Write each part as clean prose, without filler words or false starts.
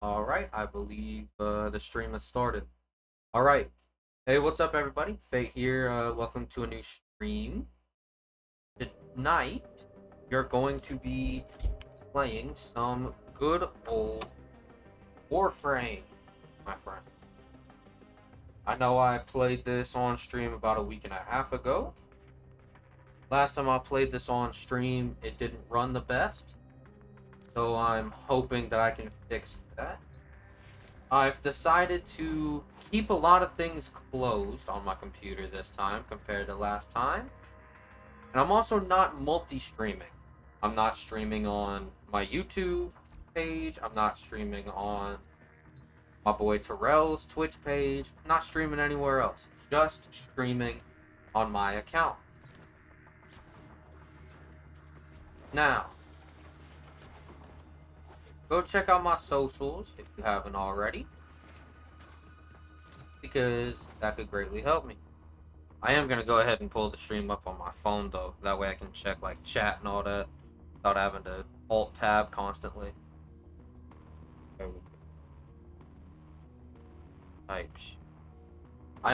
Alright, I believe the stream has started. Alright. Hey, what's up, everybody? Fate here. Welcome to a new stream. Tonight, you're going to be playing some good old Warframe, my friend. I know I played this on stream about a week and a half ago. Last time I played this on stream, it didn't run the best. So I'm hoping that I can fix that. I've decided to keep a lot of things closed on my computer this time compared to last time. And I'm also not multi-streaming. I'm not streaming on my YouTube page. I'm not streaming on my boy Terrell's Twitch page. I'm not streaming anywhere else. Just streaming on my account. Now, go check out my socials if you haven't already, because that could greatly help me. I am going to go ahead and pull the stream up on my phone, though. That way I can check, like, chat and all that without having to alt-tab constantly. I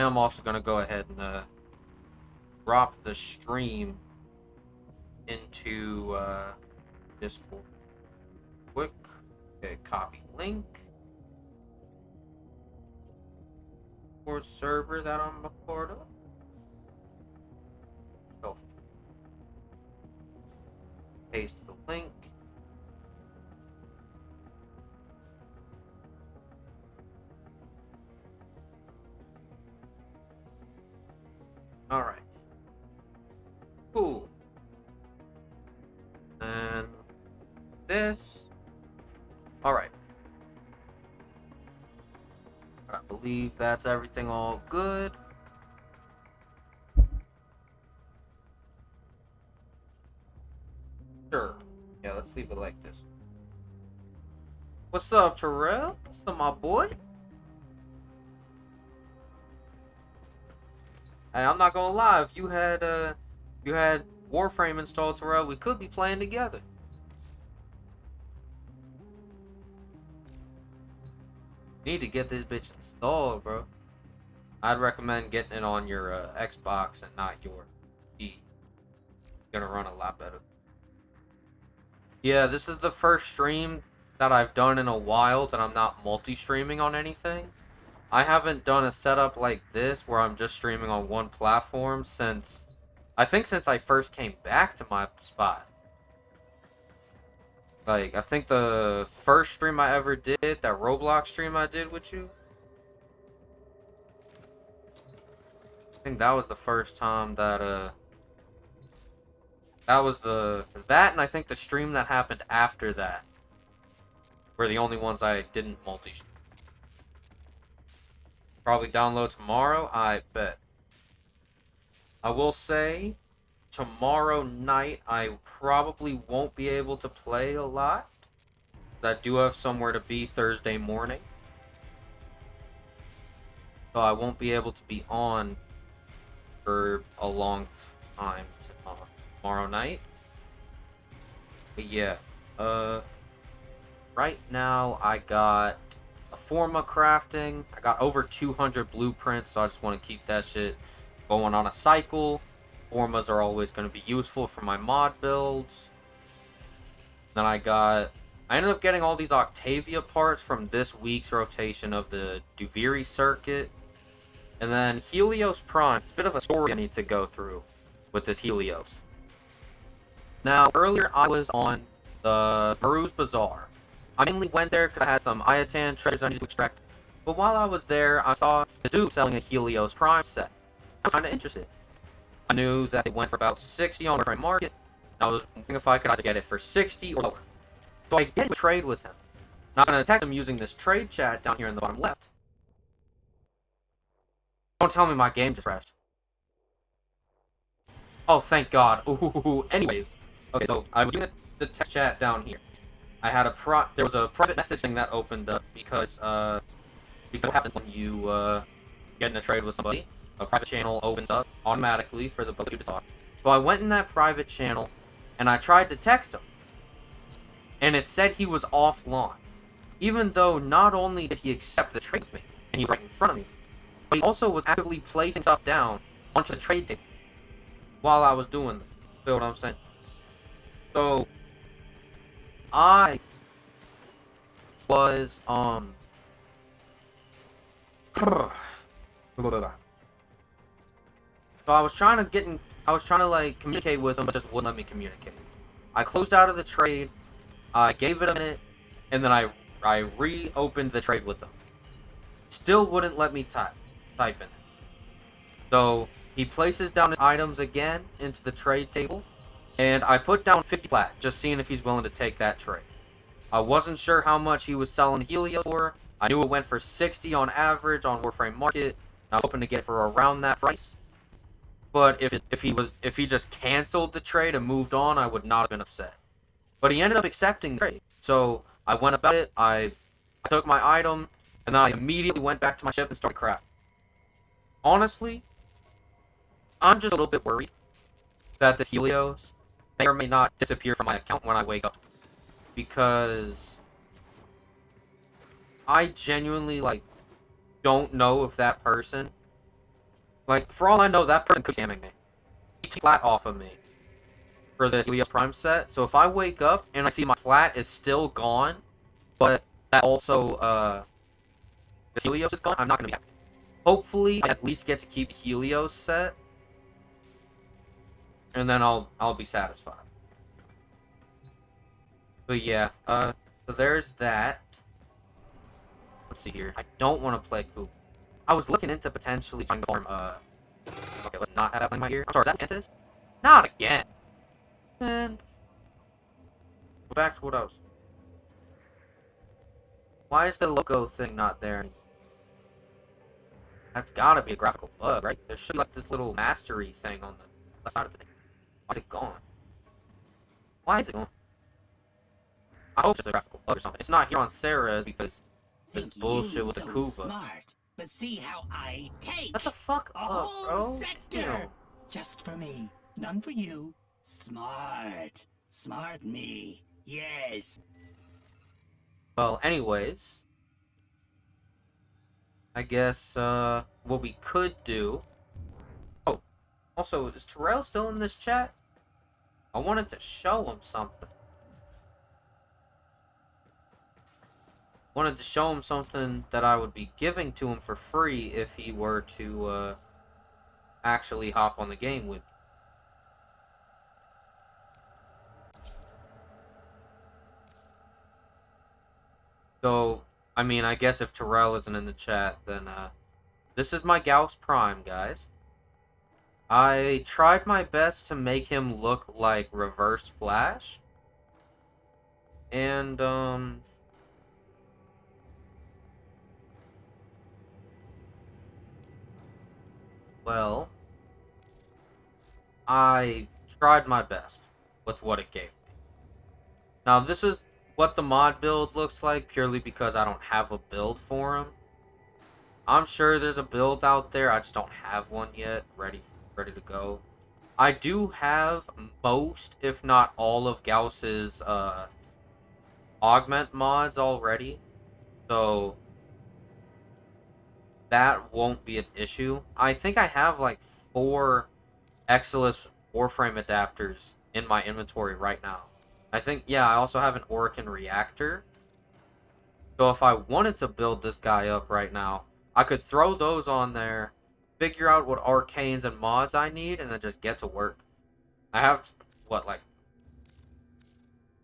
am also going to go ahead and drop the stream into Discord. Quick. Okay, copy link. Or server that I'm a part of. Go. Paste the link. Alright. Cool. And this. Alright. I believe that's everything all good. Sure. Yeah, let's leave it like this. What's up, Terrell? What's up, my boy? Hey, I'm not gonna lie, if you had Warframe installed, Terrell, we could be playing together. You need to get this bitch installed, bro. I'd recommend getting it on your Xbox and not your PC. It's gonna run a lot better. Yeah, this is the first stream that I've done in a while that I'm not multi-streaming on anything. I haven't done a setup like this where I'm just streaming on one platform since I first came back to my spot. Like, I think the first stream I ever did, that Roblox stream I did with you, I think that was the first time that, that and I think the stream that happened after that were the only ones I didn't multi-stream. Probably download tomorrow, I bet. I will say, tomorrow night I probably won't be able to play a lot. I do have somewhere to be Thursday morning. So I won't be able to be on for a long time tomorrow night. But yeah, right now I got a Forma crafting. I got over 200 blueprints, so I just want to keep that shit going on a cycle. Formas are always going to be useful for my mod builds. Then I ended up getting all these Octavia parts from this week's rotation of the Duviri circuit. And then Helios Prime. It's a bit of a story I need to go through with this Helios. Now, earlier I was on the Maruz Bazaar. I mainly went there because I had some Iatan treasures I needed to extract. But while I was there, I saw this dude selling a Helios Prime set. I was kind of interested. I knew that it went for about 60 on the Warframe market. I was wondering if I could either get it for 60 or lower. So I get into a trade with him. Now I'm going to text him using this trade chat down here in the bottom left. Don't tell me my game just crashed. Oh, thank God. Ooh, anyways. Okay, so I was using the text chat down here. I had there was a private message thing that opened up because what happens when you get in a trade with somebody. A private channel opens up automatically for the both of you to talk. So I went in that private channel and I tried to text him. And it said he was offline. even though not only did he accept the trade with me, and he was right in front of me, but he also was actively placing stuff down onto the trade table while I was doing them. Feel what I'm saying? So, I was, so I was trying to like communicate with him, but just wouldn't let me communicate. I closed out of the trade, I gave it a minute, and then I reopened the trade with him. Still wouldn't let me type in it. So he places down his items again into the trade table, and I put down 50 plat, just seeing if he's willing to take that trade. I wasn't sure how much he was selling Helios for. I knew it went for 60 on average on Warframe Market. I was hoping to get it for around that price. But if he just canceled the trade and moved on, I would not have been upset. But he ended up accepting the trade. So I went about it, I took my item, and then I immediately went back to my ship and started crafting. Honestly, I'm just a little bit worried that this Helios may or may not disappear from my account when I wake up. Because I genuinely, like, don't know if that person... Like, for all I know, that person could be scamming me. He took flat off of me for this Helios Prime set. So if I wake up and I see my plat is still gone, but that also, this Helios is gone, I'm not going to be happy. Hopefully, I at least get to keep the Helios set. And then I'll be satisfied. But yeah, so there's that. Let's see here. I don't want to play Coop. I was looking into potentially trying to farm, okay, let's not have that in my ear. I'm sorry, is that Mantis? Not again! And go back to what I was... Why is the logo thing not there anymore? That's gotta be a graphical bug, right? There should be like this little mastery thing on the left side of the thing. Why is it gone? Why is it gone? I hope it's just a graphical bug or something. It's not here on Sarah's because there's bullshit with the Kuba. Smart, but see how I take What the fuck a up, whole bro? sector. Damn. Just for me, none for you. Smart. Smart me. Yes. Well, anyways, I guess, what we could do... Oh, also, is Terrell still in this chat? I wanted to show him something. Wanted to show him something that I would be giving to him for free if he were to, actually hop on the game with me. So, I mean, I guess if Terrell isn't in the chat, then, this is my Gauss Prime, guys. I tried my best to make him look like Reverse Flash. And, well, I tried my best with what it gave me. Now, this is what the mod build looks like purely because I don't have a build for him. I'm sure there's a build out there, I just don't have one yet ready to go. I do have most, if not all, of Gauss's augment mods already, so that won't be an issue. I think I have like 4 Exilus Warframe adapters in my inventory right now. I think, yeah, I also have an Orican reactor. So if I wanted to build this guy up right now, I could throw those on there, figure out what arcanes and mods I need, and then just get to work. I have, what, like...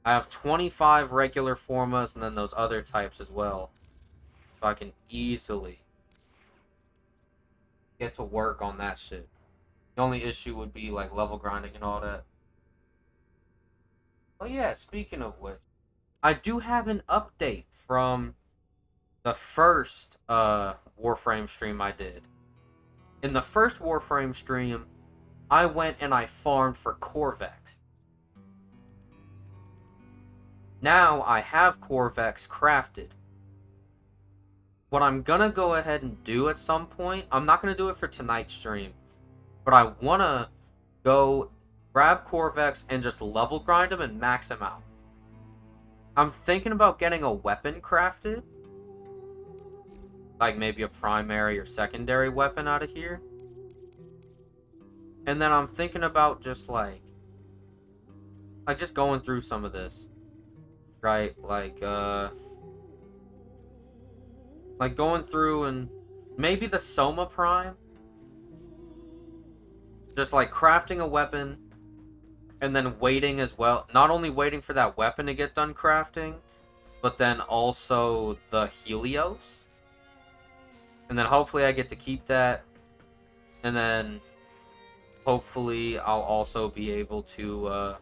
I have 25 regular formas and then those other types as well. So I can easily get to work on that shit. The only issue would be, like, level grinding and all that. Oh yeah, speaking of which, I do have an update from the first Warframe stream I did. In the first Warframe stream, I went and I farmed for Corvex. Now I have Corvex crafted. What I'm gonna go ahead and do at some point, I'm not gonna do it for tonight's stream, but I wanna go grab Corvex and just level grind him and max him out. I'm thinking about getting a weapon crafted. Like maybe a primary or secondary weapon out of here. And then I'm thinking about just like just going through some of this. Right? Like going through and maybe the Soma Prime. Just like crafting a weapon and then waiting as well. Not only waiting for that weapon to get done crafting, but then also the Helios. And then hopefully I get to keep that. And then hopefully I'll also be able to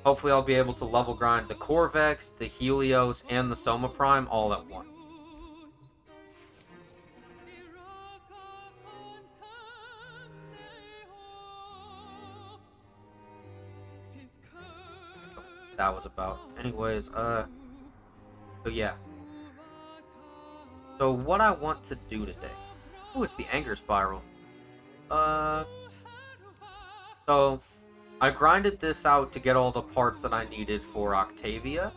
hopefully I'll be able to level grind the Corvex, the Helios, and the Soma Prime all at once. That was about. Anyways, so yeah. So what I want to do today. Oh, it's the anger spiral. So I grinded this out to get all the parts that I needed for Octavia.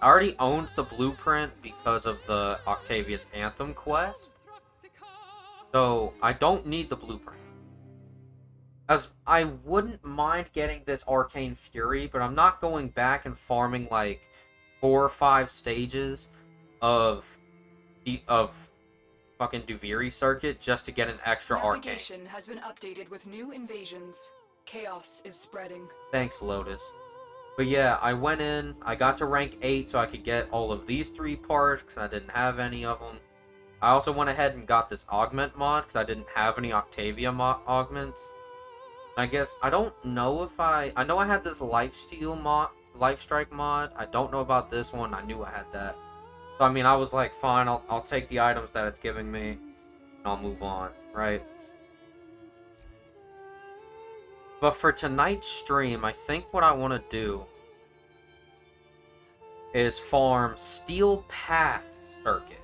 I already owned the blueprint because of the Octavia's Anthem quest. So I don't need the blueprint. As I wouldn't mind getting this Arcane Fury, but I'm not going back and farming like 4 or 5 stages of fucking Duviri circuit just to get an extra Arcane. Navigation has been updated with new invasions. Chaos is spreading. Thanks, Lotus. But yeah, I went in, I got to rank 8 so I could get all of these 3 parts because I didn't have any of them. I also went ahead and got this augment mod because I didn't have any Octavia augments. I guess, I don't know if I know I had this Lifesteal mod, Lifestrike mod. I don't know about this one. I knew I had that. So, I mean, I was like, fine, I'll take the items that it's giving me, and I'll move on, right? But for tonight's stream, I think what I want to do is farm Steel Path Circuit.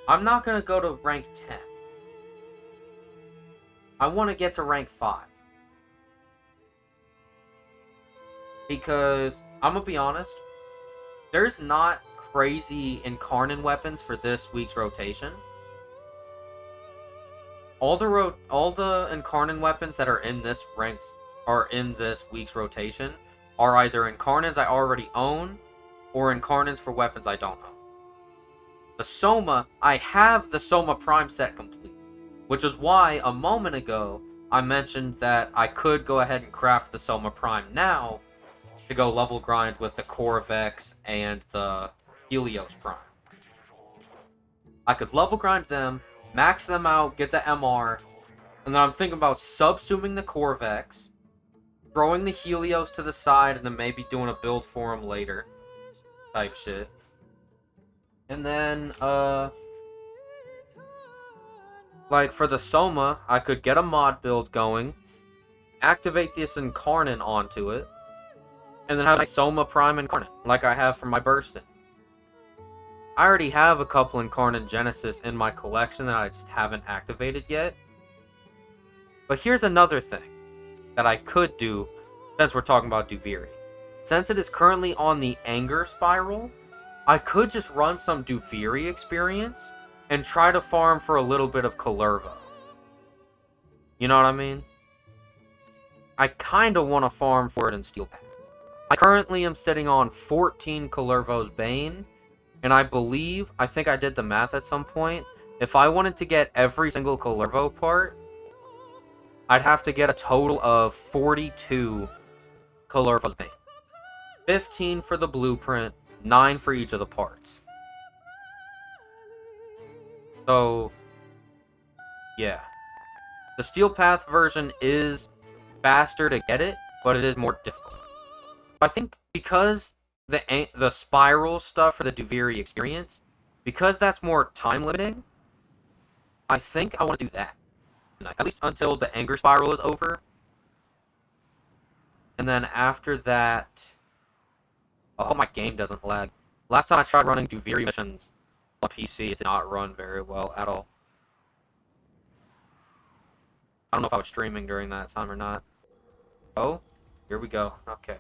I'm not going to go to rank 10. I want to get to rank 5. Because, I'm going to be honest, there's not crazy Incarnate weapons for this week's rotation. All the Incarnate weapons that are in this week's rotation are either Incarnates I already own or Incarnates for weapons I don't own. The Soma, I have the Soma Prime set complete, which is why a moment ago I mentioned that I could go ahead and craft the Soma Prime now to go level grind with the Corvex and the Helios Prime. I could level grind them, max them out, get the MR, and then I'm thinking about subsuming the Corvex, throwing the Helios to the side, and then maybe doing a build for him later. Type shit. And then, like for the Soma, I could get a mod build going, activate this Incarnate onto it, and then have a Soma Prime Incarnate, like I have for my Bursting. I already have a couple Incarnate Genesis in my collection that I just haven't activated yet. But here's another thing that I could do since we're talking about Duviri. Since it is currently on the Anger Spiral, I could just run some Duviri experience and try to farm for a little bit of Kalervo. You know what I mean? I kind of want to farm for it in Steel Path. I currently am sitting on 14 Kalervo's Bane, and I think I did the math at some point, if I wanted to get every single Kalervo part, I'd have to get a total of 42 Kalervo's Bane. 15 for the blueprint, 9 for each of the parts. So, yeah. The Steel Path version is faster to get it, but it is more difficult. I think because the spiral stuff for the Duviri experience, because that's more time limiting, I think I want to do that. At least until the Anger Spiral is over. And then after that, I hope my game doesn't lag. Last time I tried running Duviri missions on PC, it did not run very well at all. I don't know if I was streaming during that time or not. Oh, here we go. Okay.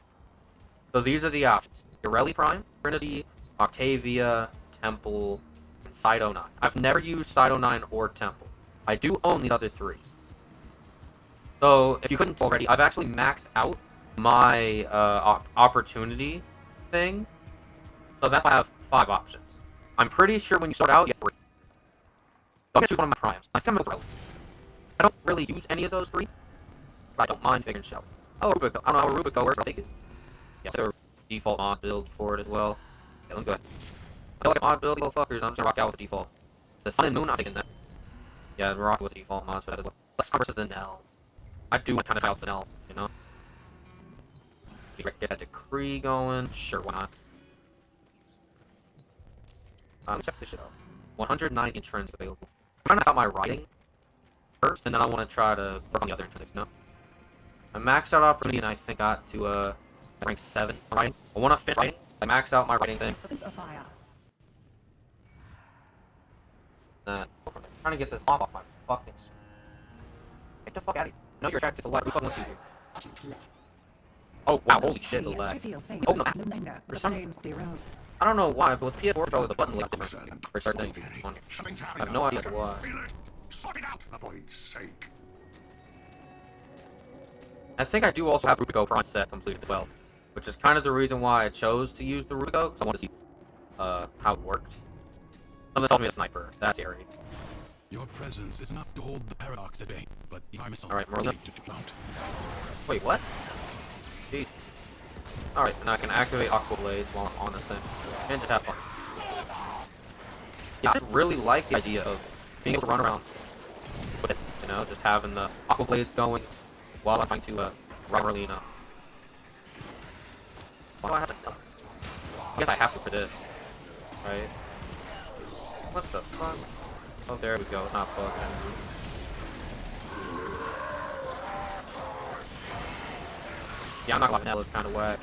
So these are the options. Pirelli Prime, Trinity, Octavia, Temple, and Side 09. I've never used Side 09 or Temple. I do own these other three. So, if you couldn't tell already, I've actually maxed out my opportunity thing. So that's why I have 5 options. I'm pretty sure when you start out, you get 3. So I'm going to choose one of my primes. I think I'm going to I don't really use any of those 3, but I don't mind figuring shit out. Oh, Rubico. I don't know how Rubico works, but I'll take it. Yeah, so default mod build for it as well. Okay, let me go ahead. I feel like a mod build, little fuckers. I'm just going to rock out with the default. The Sun and Moon, I'm taking that. Yeah, we're rocking with the default mods for that as well. Let's versus the Nell. I do want to kind of try out the Nell, you know? Get that decree going. Sure, why not? Let's check this shit out. 190 intrinsic available. I'm trying to out my writing first, and then I want to try to work on the other intrinsics, you know? I maxed out opportunity, and I think got to rank 7 on writing. I want to finish writing. I maxed out my writing thing. I'm trying to get this off my fucking. Get the fuck out of here. No, you're attracted to light. Who fucking wants you? Oh wow, holy shit, the lag. Oh no, for some, I don't know why, but with PS4 controller, the button looks different for certain things on here. I have no idea why. I think I do also have Rubico Prime set completed as well, which is kind of the reason why I chose to use the Rubico, because I wanted to see how it worked. Someone told me a sniper. That's scary. Your presence is enough to hold the paradox at bay, but if I myself Alright, Merlin. to plant. Wait, what? Jeez. Alright, and I can activate Aqua Blades while I'm on this thing. And just have fun. Yeah, I really like the idea of being able to run around with this, you know, just having the Aqua Blades going while I'm trying to run Merlina. Why do I have enough? I guess I have to for this. Right? What the fuck? Oh, there we go. Not bugged. Yeah, I'm not gonna lie, Nell is kind of whack.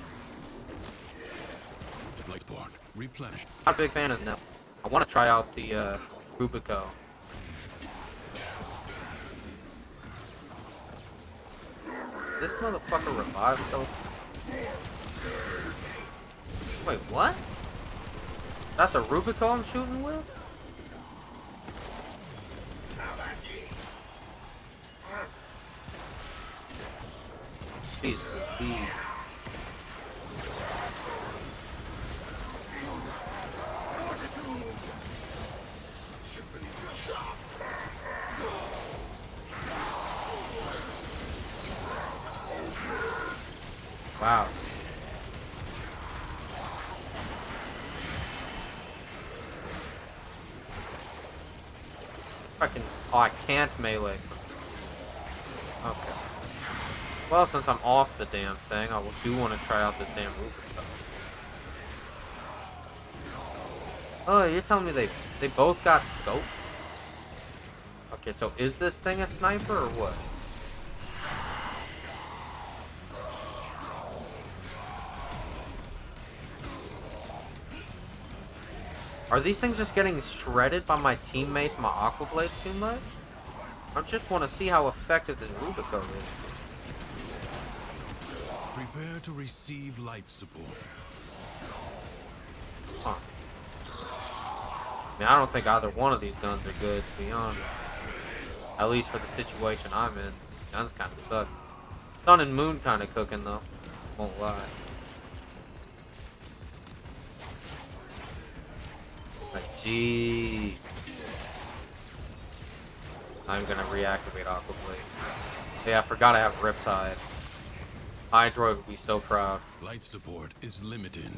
Lightborn, replenished. Not a big fan of Nell. I want to try out the Rubico. This motherfucker revived so. Wait, what? That's a Rubico I'm shooting with? Jesus, please. Wow. Oh, I can't melee. Okay. Well, since I'm off the damn thing, I do want to try out this damn Rubico. Oh, you're telling me they both got scopes? Okay, so is this thing a sniper or what? Are these things just getting shredded by my teammates, my Aqua Blades too much? I just want to see how effective this Rubico is. Prepare to receive life support. Huh. I mean, I don't think either one of these guns are good, to be honest. At least for the situation I'm in. Guns kind of suck. Sun and Moon kind of cooking, though. Won't lie. But jeez. I'm gonna reactivate Aqua Blade. Yeah, I forgot I have Riptide. Hydroid would be so proud. Life support is limited.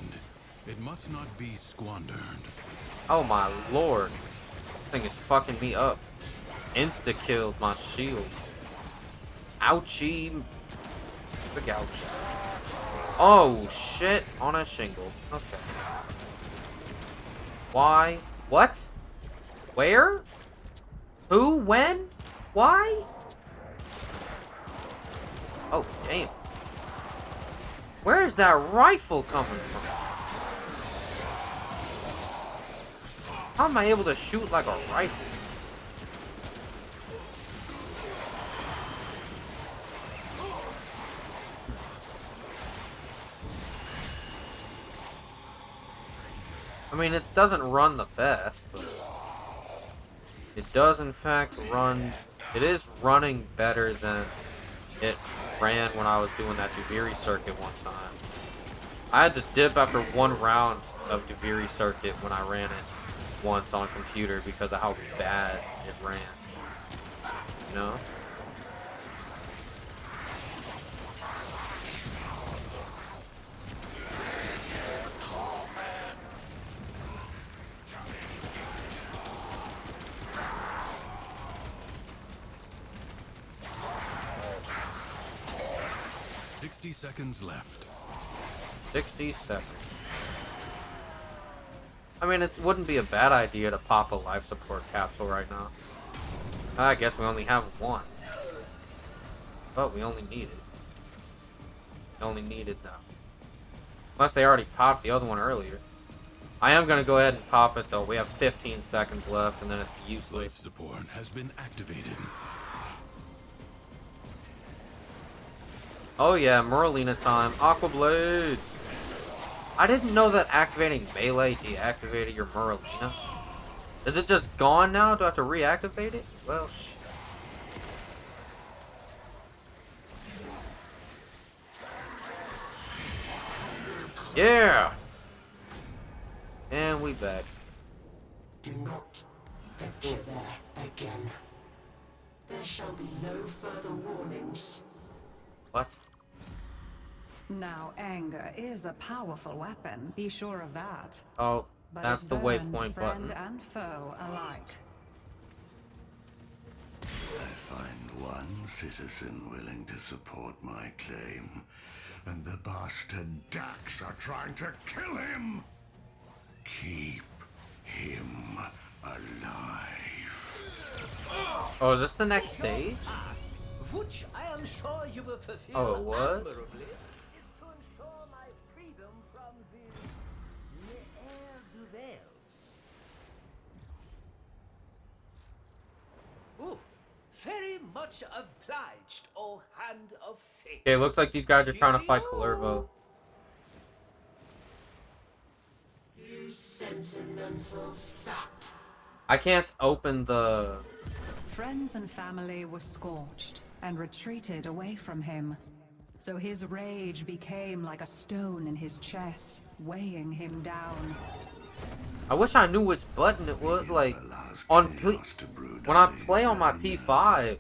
It must not be squandered. Oh my lord. This thing is fucking me up. Insta-killed my shield. Ouchie. Big ouch. Oh shit. On a shingle. Okay. Why? What? Where? Who? When? Why? Oh, damn. Where is that rifle coming from? How am I able to shoot like a rifle? I mean, it doesn't run the best, but it does in fact run. It is running better than it ran when I was doing that Duviri circuit one time. I had to dip after one round of Duviri circuit when I ran it once on computer because of how bad it ran. You know? 60 seconds left. 60 seconds. I mean, it wouldn't be a bad idea to pop a life support capsule right now. I guess we only have one. But we only need it. We only need it now. Unless they already popped the other one earlier. I am going to go ahead and pop it though. We have 15 seconds left and then it's useless. Life support has been activated. Oh yeah, Merlina time. Aqua Blades! I didn't know that activating melee deactivated your Merlina. Is it just gone now? Do I have to reactivate it? Well, shit. Yeah! And we back. Do not venture there again. There shall be no further warnings. What? Now, anger is a powerful weapon, be sure of that. Oh, But that's it the burns waypoint friend button. and foe alike. I find one citizen willing to support my claim, and the bastard Dax are trying to kill him! Keep him alive. Oh, is this the next stage? Which I am sure you will fulfill Oh, it was? admirably. Is to ensure my freedom from these ne'er-do-wells. Ooh, very much obliged, O hand of fate. Okay, looks like these guys are trying to fight Kalervo. You sentimental sap. I can't open the... Friends and family were scorched and retreated away from him. So his rage became like a stone in his chest, weighing him down. I wish I knew which button it was. Like, Allows on chaos to brood when I on the play on my inferno. P5,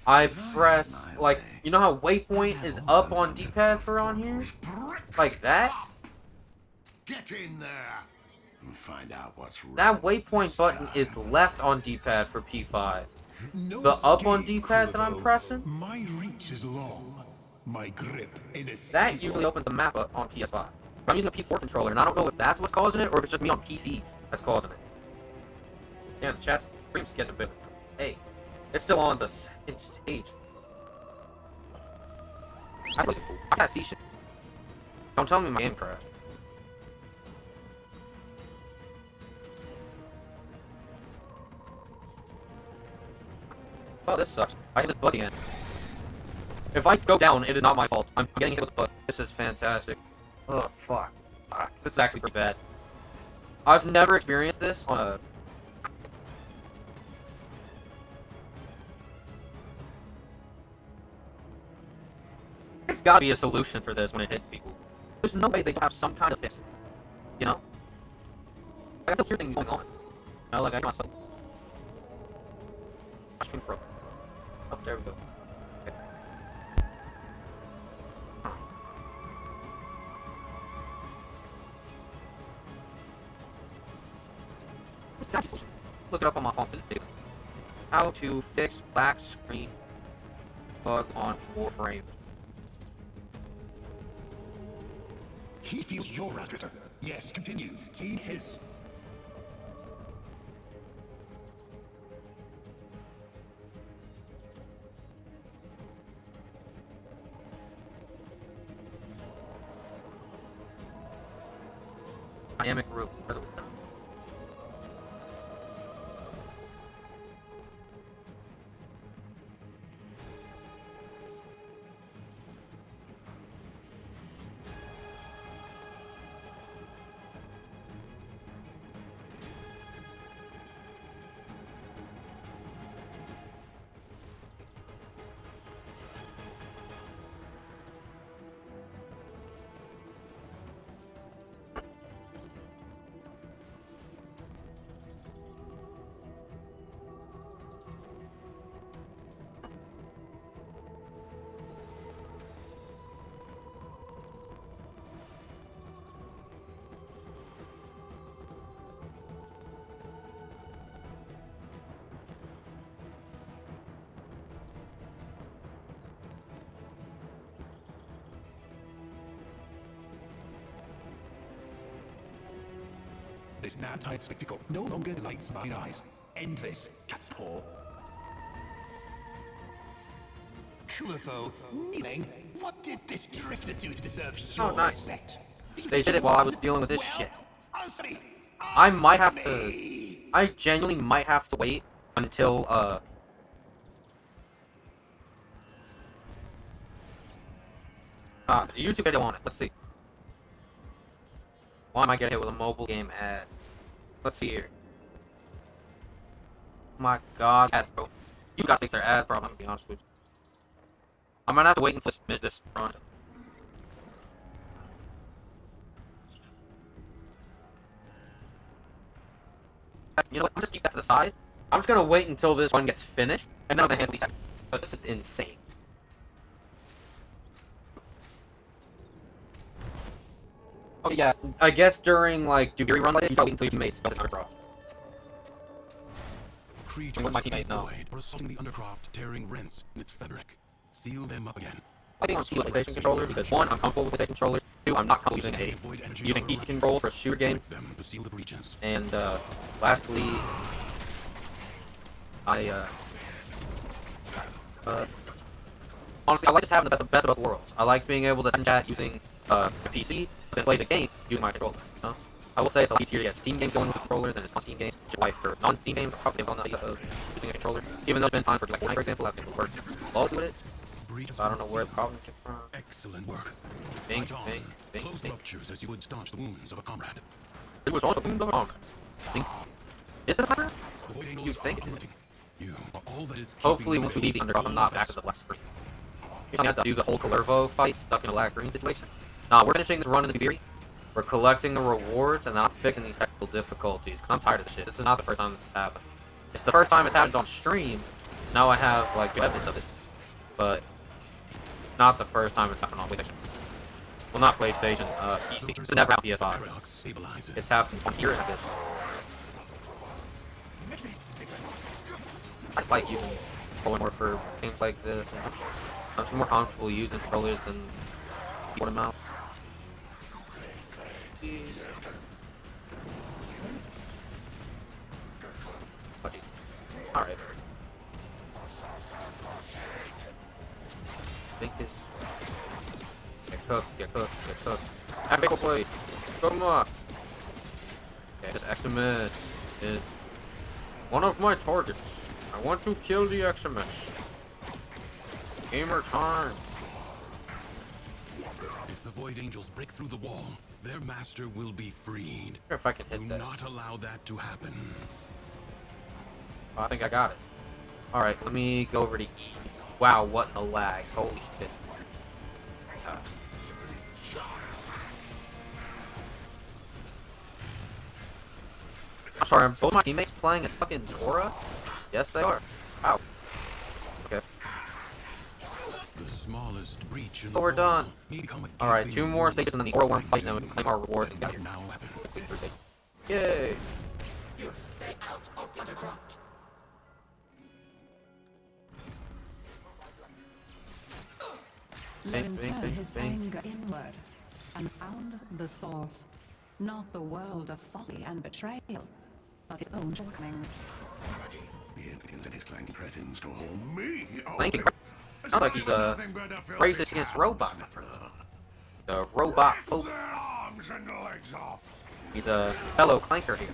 I press, like, you know how waypoint is up on D-pad for on here? Like that? Get in there and find out what's wrong. That with waypoint this button town. is left on D-pad for P5. No The up on escape, D-pad that I'm Kulivo. pressing? My reach is long. My grip That inescapable. usually opens the map up on PS5. But I'm using a P4 controller, and I don't know if that's what's causing it, or if it's just me on PC that's causing it. Yeah, the chat's stream's getting a bit... Hey, it's still on the second stage. I gotta see shit. Don't tell me my game crashed. Oh, this sucks. I hit this bug again. If I go down, it is not my fault. I'm getting hit with the bug. This is fantastic. Oh, fuck. This is actually pretty bad. I've never experienced this on a... There's gotta be a solution for this when it hits people. There's no way they don't have some kind of fix. You know? I can still hear things going on. You know, like I can myself. Stream froze. Oh, there we go. Okay. Huh. There's gotta be a solution. Look it up on my phone. Physics data. How to fix black screen bug on Warframe. He feels your wrath, Drifter. Yes, continue. Team his. Dynamic group. This now-tired spectacle no longer delights mine eyes. End this, cat's paw. Kulafo, kneeling? What did this drifter do to deserve your nice. respect? They did it while I was dealing with this shit. Answer me! I might have Answer to... me! I genuinely might have to wait until, there's a YouTube video on it. Let's see. Why am I getting hit with a mobile game ad? Let's see here. My god, ads, bro. You gotta fix their ad problem, I'm gonna be honest with you. I might have to wait until this runs. You know what? I'll just keep that to the side. I'm just gonna wait until this one gets finished, and then I'm gonna handle these second. But this is insane. Okay, yeah. I guess during like Dubiri run like this, you gotta wait until you teammates go to the undercroft. Creatures What my of the teammates know. void are assaulting the undercroft, tearing rents in its fabric. Seal them up again. I think I'm using a PlayStation controller because 1, I'm comfortable with PlayStation controllers. 2, I'm not comfortable using PC control for a shooter game. Them to seal the breaches. And lastly, honestly, I like just having the best of both worlds. I like being able to chat using a PC, but then play the game using my controller. You know? I will say it's a lot easier to get Steam games going with a controller than it's on Steam games. Which is why for non-Steam games, I probably don't know using a controller. Even though there's been times for like Fortnite, for example, I've been able to work flawlessly with it. So I don't know where the problem came from. Excellent work. Bing, Fight on. bing, bing, Close bing. ruptures as you would staunch the wounds of a comrade. It was also boom on. Is this sniper? The void You angels are think? unrelenting. You are all that is keeping Hopefully, the once we way leave the underground, I'm not back to the black screen. You don't have to do the whole Calervo fight stuck in a black screen situation. Nah, we're finishing this run in the Viviri. We're collecting the rewards and not fixing these technical difficulties. Because I'm tired of this shit. This is not the first time this has happened. It's the first time it's happened on stream. Now I have, like, good evidence of it. But not the first time it's happened on PlayStation. Well, not PlayStation, PC. It's never happened on PS5. Paradox stabilizes. It's happened on here and that's it. I like using controller more for games like this. And I'm just more comfortable using controllers than keyboard and mouse. Oh, geez. Alright. Think this. Get cooked, get cooked, get cooked. Have a please. Come on. Okay, this Eximus is one of my targets. I want to kill the Eximus. Gamer time. If the void angels break through the wall, their master will be freed. I wonder if I can Do hit that. not allow that to happen. Oh, I think I got it. Alright, let me go over to E. Wow, what in the lag. Holy shit. I'm sorry, are both my teammates playing as fucking Dora? Yes, they are. Ow. Okay. The smallest breach in Oh, the we're wall done. may become a Alright, gaping 2 more wound. stages and then the Aura Worm fight, and then we can claim our rewards and get out of here. Now happen. Quickly through stage. Yay! You stay out of the underground. Let him Bing, turn bing, his bing. anger inward and found the source. Not the world of folly and betrayal, but his own shortcomings. The impudence of his clanky cretins to hold me. Clanking sounds like he's racist against robots. The robot folk. Their arms and legs off. He's a fellow clanker here.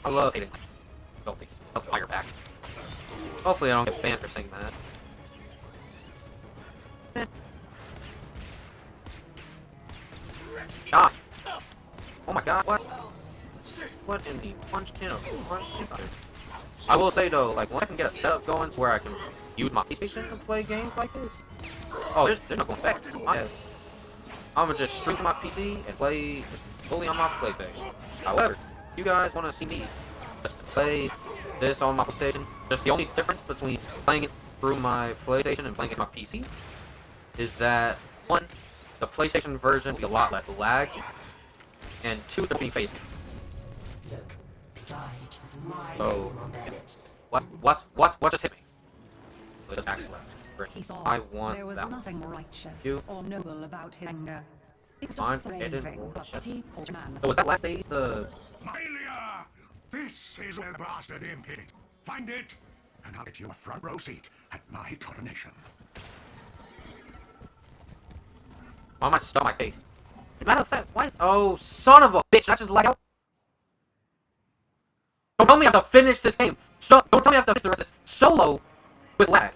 I love hating filthy. Fire back. Hopefully I don't get banned for saying that. Gosh. Oh my god, what? What in the punch tin of punch inside? I will say though, like once I can get a setup going to where I can use my PlayStation to play games like this. Oh, there's no going back. I'm gonna just stream to my PC and play just fully on my PlayStation. However, if you guys want to see me just to play this on my PlayStation, just the only difference between playing it through my PlayStation and playing it on my PC is that 1, the PlayStation version will be a lot less laggy, and 2, they're being phased. Look, died with my Oh, name on their yeah. lips. What just hit me? It just actually left. Great. He saw I want there was that one. nothing righteous You- or noble about his anger. It was Fine, just I didn't raving, roll but the chest. pity, poor man. So was that last stage the... Hylia! This is where the bastard imp hid it. Find it, and I'll get you a front row seat at my coronation. Why am I stuck on my face? Matter of fact, why is... Oh, son of a bitch, that just lag out. Don't tell me I have to finish this game. Don't tell me I have to finish the rest of this solo with lag.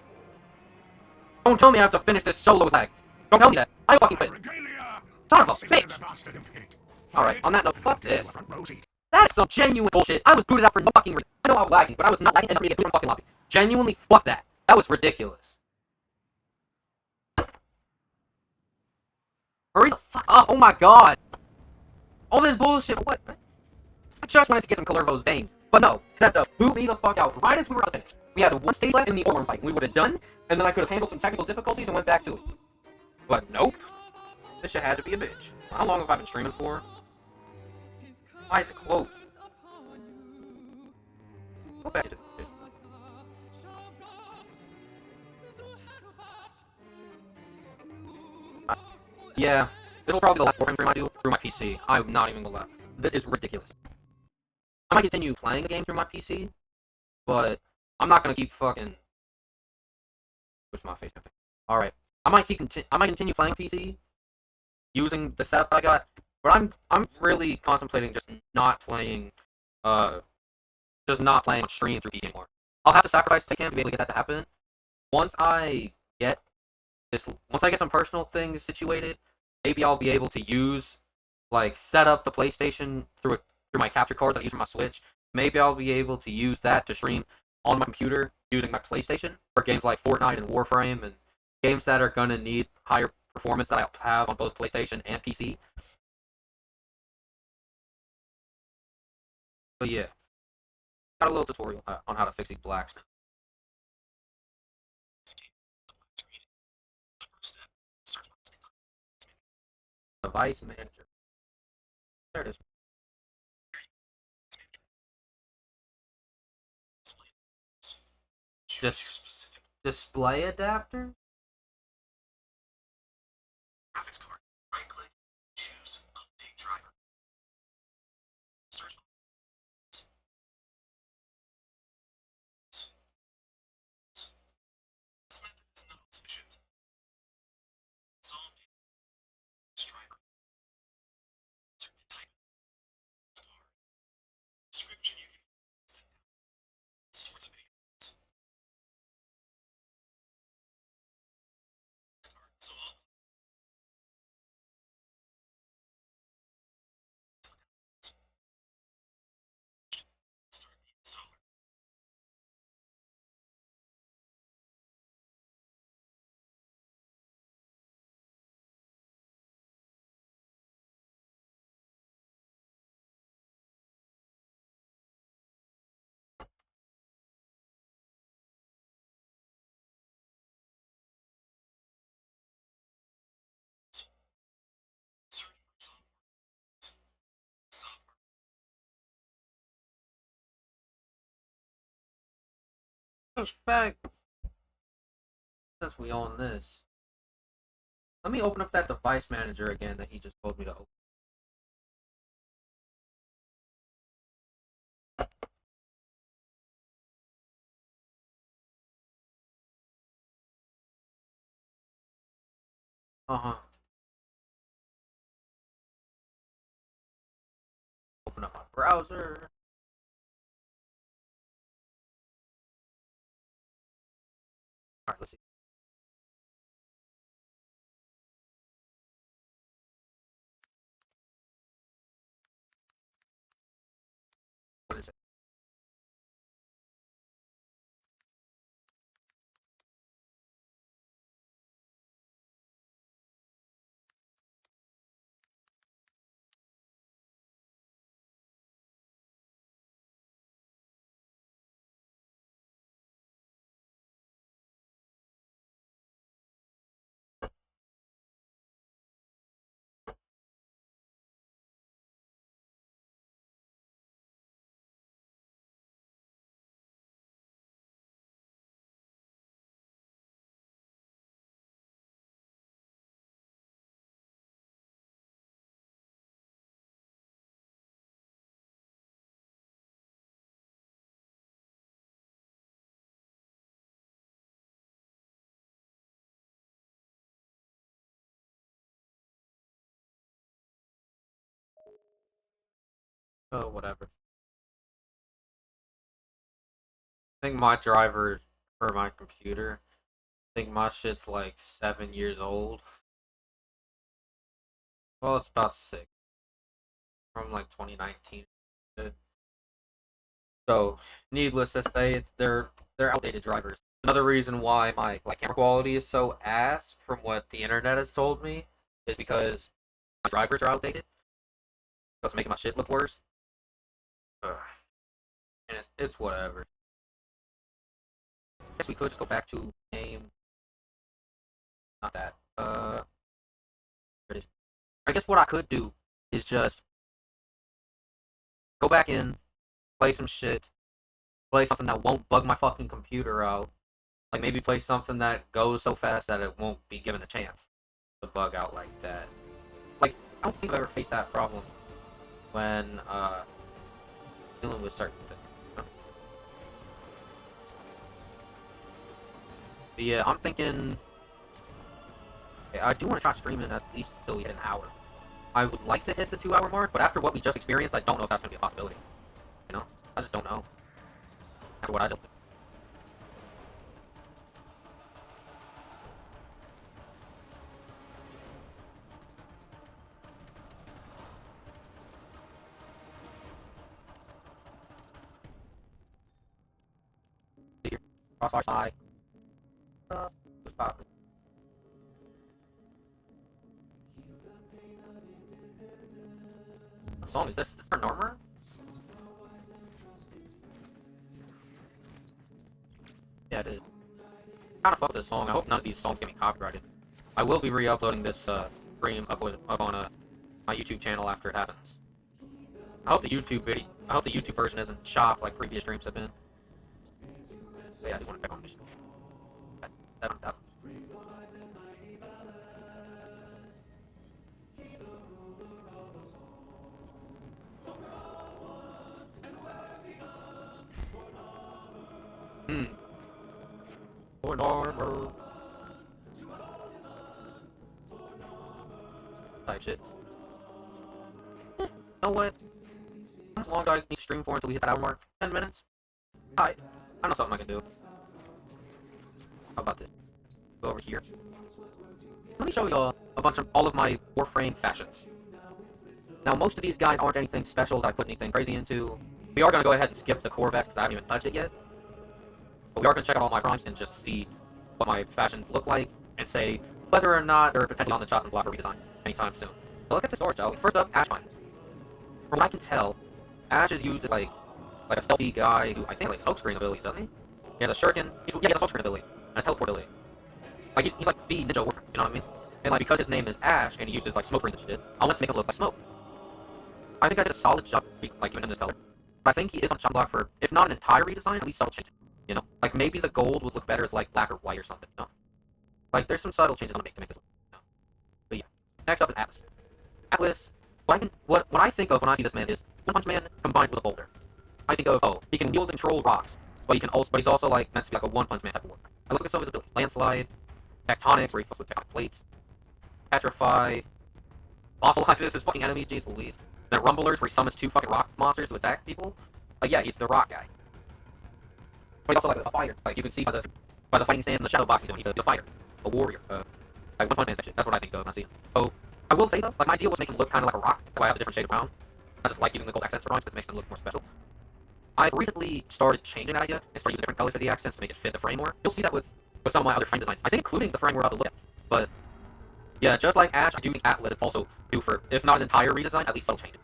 Don't tell me I have to finish this solo with lag. Don't tell me that. I fucking quit. Son of a bitch! Alright, on that note, fuck this. That is some genuine bullshit. I was booted out for no fucking reason. I know I was lagging, but I was not lagging enough for me to get booted in the fucking lobby. Genuinely, fuck that. That was ridiculous. Hurry the fuck up, oh my god! All this bullshit, what? I just wanted to get some Calervo's veins. But no, it had to boot me the fuck out right as we were about to finish. We had one stage left in the Orworm fight, and we would have done, and then I could have handled some technical difficulties and went back to it. But nope. This shit had to be a bitch. How long have I been streaming for? Why is it closed? Go back to this. Yeah, this will probably be the last Warframe stream I do through my PC. I'm not even gonna lie. This is ridiculous. I might continue playing the game through my PC, but I'm not gonna keep fucking... Push my face. Alright. I might continue playing PC using the setup I got, but I'm really contemplating just not playing on stream through PC anymore. I'll have to sacrifice Facecam to be able to get that to happen. Once I get some personal things situated, maybe I'll be able to use, like, set up the PlayStation through my capture card that I use for my Switch. Maybe I'll be able to use that to stream on my computer using my PlayStation for games like Fortnite and Warframe and games that are gonna need higher performance that I have on both PlayStation and PC. But yeah, got a little tutorial on how to fix these blacks. Device manager. There it is. Display adapter? Graphics card. Right click. Choose update driver. Search. This method is not sufficient. Solve driver. Type description you can sorts of videos. So I'll start the installer. Search for software. Software. In fact, since we own this, let me open up that device manager again that he just told me to open. Uh-huh. Open up my browser. Alright, let's see. What is it? Oh, whatever. I think my driver for my computer, I think my shit's like 7 years old. Well, it's about 6 from like 2019. So, needless to say, they're outdated drivers. Another reason why my like camera quality is so ass, from what the internet has told me, is because my drivers are outdated. So it's making my shit look worse. Ugh. And it's whatever. I guess we could just go back to game. Not that. There it is. I guess what I could do is just go back in, play some shit, play something that won't bug my fucking computer out. Like maybe play something that goes so fast that it won't be given the chance to bug out like that. Like, I don't think I've ever faced that problem when dealing with certain things. But yeah, I'm thinking. Okay, I do want to try streaming at least until we hit an hour. I would like to hit the 2-hour mark, but after what we just experienced, I don't know if that's going to be a possibility. You know? I just don't know. After what I just did. Here. Crossfire side. Who's popping? What song is this? Is this for Norma? Yeah, it is. Kind of fuck with this song. I hope none of these songs get me copyrighted. I will be re-uploading this stream up on my YouTube channel after it happens. I hope the YouTube version isn't chopped like previous streams have been. So yeah, I just want to check on this. 7,000. For armor. Type shit. You know what? How long do I need to stream for until we hit that hour mark? 10 minutes? Alright. I know something I can do. How about this? Go over here. Let me show y'all all of my Warframe fashions. Now, most of these guys aren't anything special that I put anything crazy into. We are going to go ahead and skip the core vest because I haven't even touched it yet. But we are going to check out all my primes and just see what my fashions look like and say whether or not they're potentially on the chopping block for redesign anytime soon. So let's get the sword, shall we? First up, Ash Mine. From what I can tell, Ash is used as like a stealthy guy who I think like smokescreen abilities, doesn't he? He has a shuriken. He has a smokescreen ability and a teleport ability. Like he's like the ninja warfare, you know what I mean? And like because his name is Ash and he uses like smoke screens and shit, I want to make him look like smoke. I think I did a solid job like giving him this color. But I think he is on the chopping block for, if not an entire redesign, at least subtle changes. You know? Like maybe the gold would look better as like black or white or something, you know? Like there's some subtle changes I'm gonna make to make this look, you know? But yeah. Next up is Atlas. Atlas, what I think of when I see this man is One Punch Man combined with a boulder. I think of, oh, he can wield and control rocks, but he's also like meant to be like a One Punch Man type of warrior. I look at some of his abilities. Landslide, Tectonics, where he fucks with tectonic plates, Petrify, fossilizes his fucking enemies, jeez Louise. Then Rumblers, where he summons 2 fucking rock monsters to attack people. Like yeah, he's the rock guy. But he's also like a fighter. Like you can see by the fighting stance and the shadow box he's doing. He's a fighter, a warrior. Like One Punch Man, that shit. That's what I think of when I see him. So I will say though, like my idea was make him look kind of like a rock. That's why I have a different shade of brown. I just like using the gold accents for drawings because it makes them look more special. I've recently started changing that idea and started using different colors for the accents to make it fit the frame more. You'll see that with some of my other frame designs. I think including the frame we're about to look at. But yeah, just like Ash, I do think Atlas is also due for, if not an entire redesign, at least subtle changes.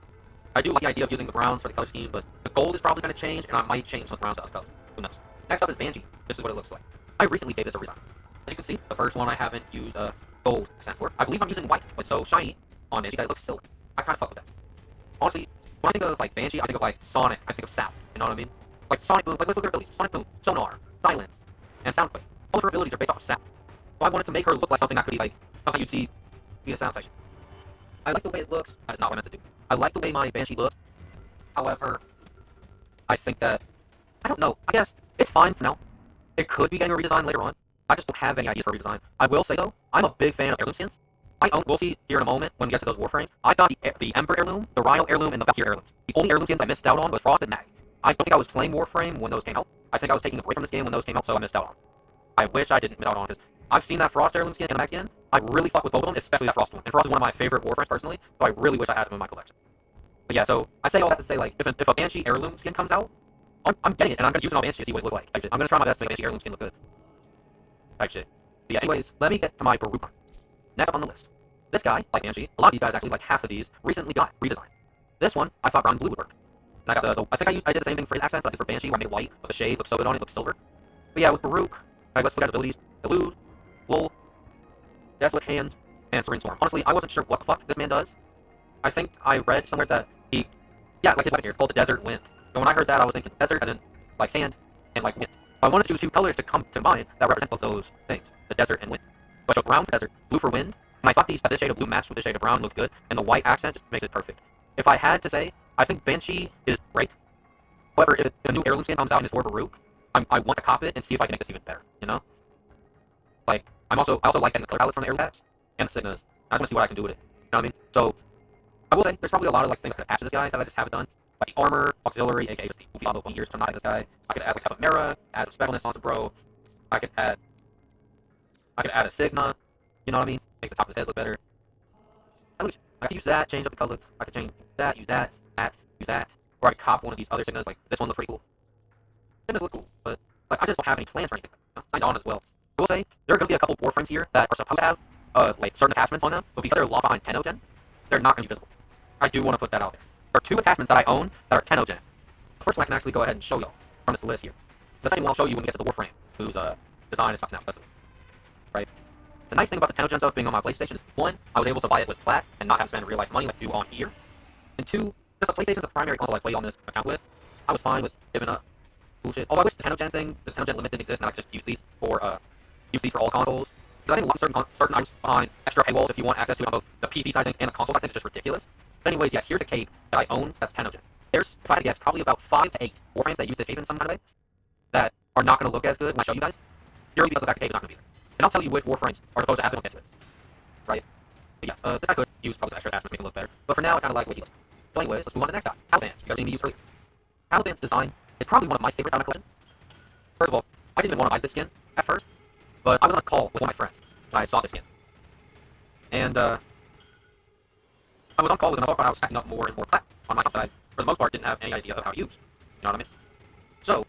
I do like the idea of using the browns for the color scheme, but the gold is probably going to change, and I might change some browns to other colors. Who knows? Next up is Banshee. This is what it looks like. I recently gave this a redesign. As you can see, the first one I haven't used gold accents for. I believe I'm using white. It's so shiny on Banshee that it looks silver. I kind of fuck with that. Honestly, when I think of like Banshee, I think of like Sonic. I think of sound. You know what I mean? Like Sonic Boom. Like let's look at her abilities. Sonic Boom, Sonar, Silence, and Soundquake. All of her abilities are based off of sound. So I wanted to make her look like something that could be like something you'd see in a sound section. I like the way it looks. That is not what I meant to do. I like the way my Banshee looks. However, I think that I don't know. I guess it's fine for now. It could be getting a redesign later on. I just don't have any ideas for a redesign. I will say though, I'm a big fan of heirloom skins. we'll see here in a moment when we get to those Warframes. I got the Ember Heirloom, the Rhino Heirloom, and the Valkyrie Heirlooms. The only heirloom skins I missed out on was Frost and Mag. I don't think I was playing Warframe when those came out. I think I was taking a break from this game when those came out, so I missed out on. I wish I didn't miss out on, because I've seen that Frost Heirloom skin and the Mag skin. I really fuck with both of them, especially that Frost one. And Frost is one of my favorite Warframes personally, so I really wish I had them in my collection. But yeah, so I say all that to say, like, if a Banshee Heirloom skin comes out, I'm getting it, and I'm going to use it on Banshee to see what it looks like. I'm going to try my best to make a Banshee Heirloom skin look good. Type shit. But yeah, anyways, let me get to my Baruch. Next up on the list. This guy, like Banshee, a lot of these guys actually, like half of these, recently got redesigned. This one, I thought brown and blue would work. And I got I think I did the same thing for his accents that I did for Banshee, where I made it white, but the shade looks so good on it, looks silver. But yeah, with Baruch, let's look at his abilities. Elude, Lull, Desolate Hands, and Serene Storm. Honestly, I wasn't sure what the fuck this man does. I think I read somewhere that yeah, like his weapon here, it's called the Desert Wind. And when I heard that, I was thinking desert as in, like, sand, and, like, wind. I wanted to choose two colors to come to mind that represent both those things, the desert and wind. So I chose brown for desert, blue for wind, and I thought that this shade of blue matched with this shade of brown looked good, and the white accent just makes it perfect. If I had to say, I think Banshee is great. However, if a new heirloom skin comes out and it's for Baruch, I want to cop it and see if I can make this even better, you know? Like, I also like getting the color palette from the heirloom packs, and the Signas. I just want to see what I can do with it, you know what I mean? So, I will say, there's probably a lot of, like, things I could attach to this guy that I just haven't done. Like the armor, auxiliary, aka just the goofy on the 1 years to not this guy. I could add like Ephemera, add some specialness on some bro. I could add a Signa, you know what I mean? Make the top of his head look better. At least I could use that, change up the color. I could change that, use that, use that. Or I could cop one of these other Signas, like this one looks pretty cool. Signas look cool, but like I just don't have any plans for anything. Signed on as well. I will say, there are gonna be a couple Warframes here that are supposed to have like certain attachments on them, but because they're locked behind 10 gen, they're not gonna be visible. I do want to put that out there. There are two attachments that I own that are 10 gen. The first one I can actually go ahead and show y'all from this list here. The second one I'll show you when we get to the Warframe, whose design is fucked now. Right? The nice thing about the 10 gen stuff being on my PlayStation is, one, I was able to buy it with plat and not have to spend real life money like I do on here. And two, since the PlayStation is the primary console I play on this account with, I was fine with giving up bullshit. Although I wish the 10 gen thing, the 10 gen limit didn't exist and I could just use these for all consoles. Because I think certain items behind extra paywalls if you want access to it on both the PC side of things and the console side of things is just ridiculous. But anyways, yeah, here's a cape that I own that's 10 gen. There's, if I had to guess, probably about 5 to 8 Warframes that use this cape in some kind of way that are not going to look as good when I show you guys, purely because the fact the cape is not going to be there. And I'll tell you which Warframes are supposed to have it when we get to it. Right? But yeah, this I could use probably some extra attachments to make it look better. But for now, I kind of like what he looks. So anyways, let's move on to the next guy. Caliban. You guys seen me use earlier. Caliban's design is probably one of my favorite out of my collection. First of all, I didn't even want to buy this skin at first, but I was on a call with one of my friends when I saw this skin. And, I was on call with him, I was stacking up more and more plat on my account that I, for the most part, didn't have any idea of how to use. You know what I mean? So,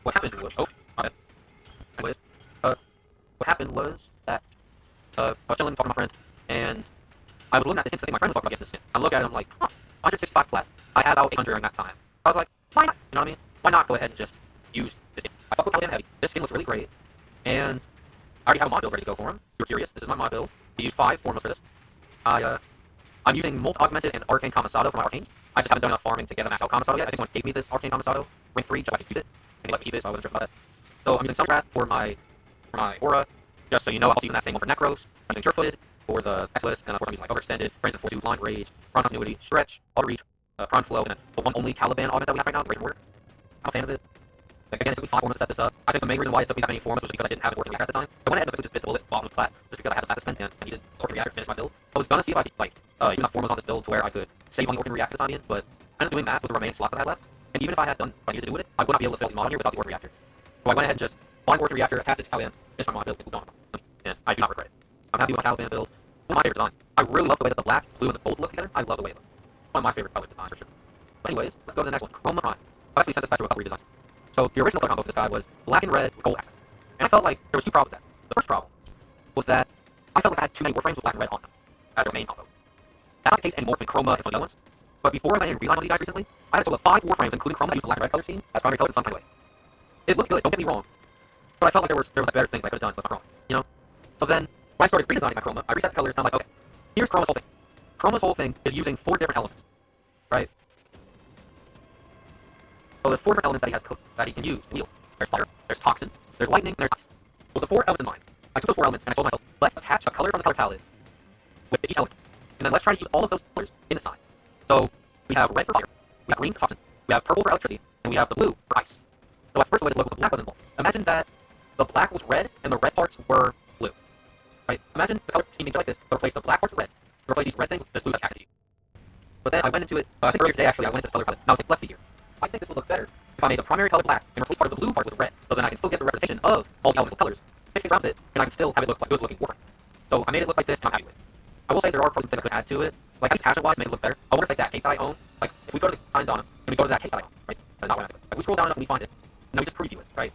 what happened was, oh, my bad. Anyways, what happened was that, I was chilling, talking to my friend, and I was looking at this skin, because I think my friend was talking about getting this skin. I look at it, I'm like, huh, 165 plat. I had about 800 during that time. I was like, why not? You know what I mean? Why not go ahead and just use this skin? I fuck with Caliban heavy. This skin looks really great, and I already have a mod build ready to go for him. If you're curious, this is my mod build. We use 5 formulas for this. I'm using Molt Augmented and Arcane Commissado for my Arcanes. I just haven't done enough farming to get a max out Commissado yet. I think someone gave me this Arcane Commissado ring free just so I could use it, and he let me keep it, so I wasn't sure about that. So I'm using Sunwrath for my Aura, just so you know. I'm also using that same one for Necros. I'm using Surefooted for the Exilus, and of course I'm using like Overextended, Brains and Fortitude, Blind Rage, Prawn Continuity, Stretch, Auto Reach, Prawn Flow, and then the one only Caliban augment that we have right now, the Raging Warrior. I'm a fan of it. Like, again, it took me 5 formulas to set this up. I think the main reason why it took me that many formulas was because I didn't have it working reactor at the time. So I went ahead and just bit the bullet, bottom of flat, just because I had the plat to spend, and I needed the working reactor to finish my build. I was gonna see if I could, like, use enough formulas on this build to where I could save on the working reactor time in, but I ended up doing math with the remaining slots that I had left. And even if I had done what I needed to do with it, I would not be able to fill the mod here without the working reactor. So I went ahead and just bought the working reactor, attached it to Caliban, finished my mod build, and moved on. And I do not regret it. I'm happy with my Caliban build. One of my favorite designs. I really love the way that the black, blue, and the gold look together. I love the way they look. One of my favorite color designs for sure. But anyways, let's go to the next one. Chroma Prime. I've actually sent this back to a couple redesigns. So the original color combo for this guy was black and red with gold accent. And I felt like there was 2 problems with that. The first problem was that I felt like I had too many Warframes with black and red on them as their main combo. That's not the case anymore with Chroma and some of the other ones. But before I went in and redesigned on these guys recently, I had a total of 5 Warframes, including Chroma, that used the black and red color scheme as primary colors in some kind of way. It looked good, don't get me wrong. But I felt like there was like better things I could have done with my Chroma, you know? So then, when I started redesigning my Chroma, I reset the colors, and I'm like, okay, here's Chroma's whole thing. Chroma's whole thing is using 4 different elements, right? So there's 4 different elements that he can use and wield. There's fire, there's toxin, there's lightning, and there's ice. With the 4 elements in mind, I took those 4 elements and I told myself, let's attach a color from the color palette with each element. And then let's try to use all of those colors in this time. So we have red for fire, we have green for toxin, we have purple for electricity, and we have the blue for ice. So at first the way this looked was the black was involved. Imagine that the black was red and the red parts were blue. right? Imagine the color scheme being like this, but replace the black parts with red. Replace these red things with this blue that's active. But then I went into it, I think earlier today actually, I went into this color palette, and I was like, let's see here. I think this would look better if I made the primary color black and replace part of the blue parts with red, so then I can still get the representation of all the elemental colors, mix things around it, and I can still have it look like good looking Warframe. So I made it look like this, and I'm happy with it. I will say there are pros that I could add to it, like at least passion wise to make it look better. I wonder if like that cape that I own, like if we go to the kind Donna, and we go to that cape that I own, right? Not when I like we scroll down enough and we find it, and then we just preview it, right?